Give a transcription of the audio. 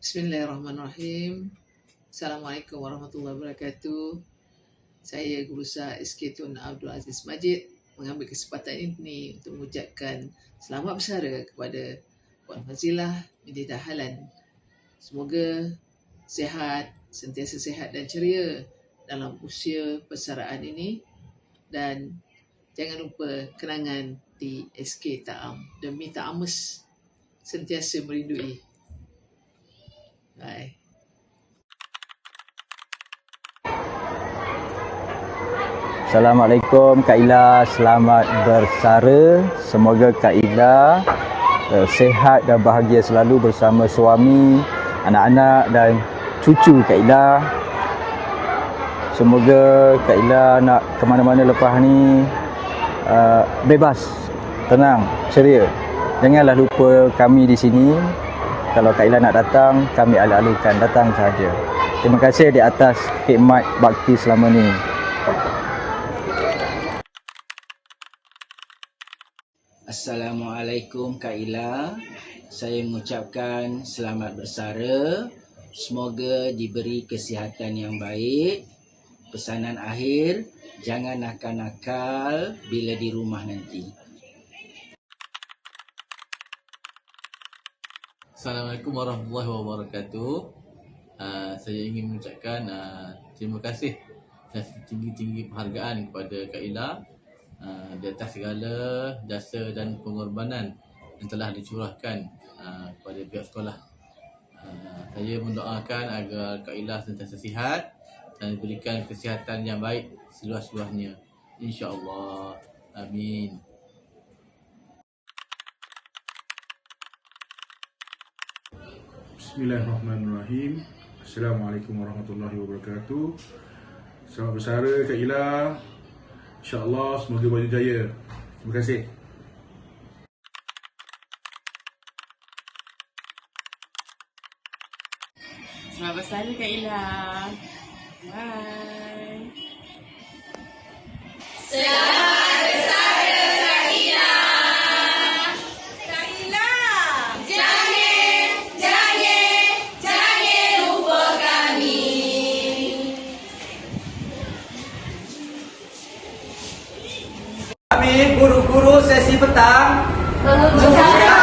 Bismillahirrahmanirrahim. Assalamualaikum warahmatullahi wabarakatuh. Saya Guru Besar SK Tun Abdul Aziz Majid mengambil kesempatan ini untuk mengucapkan selamat bersara kepada Puan Fazilah binti Dahlan. Semoga sihat, sentiasa sihat dan ceria dalam usia persaraan ini, dan jangan lupa kenangan di SK Ta'am. Demi Ta'amus sentiasa merindui. Bye. Assalamualaikum Kak Ila, selamat bersara. Semoga Kak Ila sihat dan bahagia selalu bersama suami, anak-anak dan cucu Kak Ila. Semoga Kak Ila nak ke mana-mana lepas ni bebas, tenang, ceria. Janganlah lupa kami di sini. Kalau Kak Ila nak datang, kami alih-alihkan, datang sahaja. Terima kasih di atas khidmat bakti selama ni. Assalamualaikum Kak Ila. Saya mengucapkan selamat bersara. Semoga diberi kesihatan yang baik. Pesanan akhir, jangan nakal-nakal bila di rumah nanti. Assalamualaikum warahmatullahi wabarakatuh. Saya ingin mengucapkan terima kasih dan setinggi-tinggi penghargaan kepada Kak Ila di atas segala jasa dan pengorbanan yang telah dicurahkan kepada pihak sekolah. Saya mendoakan agar Kak Ila sentiasa sihat dan diberikan kesihatan yang baik seluas-luasnya, insya-Allah. Amin. Bismillahirrahmanirrahim. Assalamualaikum warahmatullahi wabarakatuh. Selamat bersara Kak Ila. InsyaAllah semoga baju jaya. Terima kasih. Selamat bersara Kak Ila. Bye. Selamat bersara Kak Ila. Kak Ila, jangan lupa kami. Kami guru-guru sesi petang Mengucapkan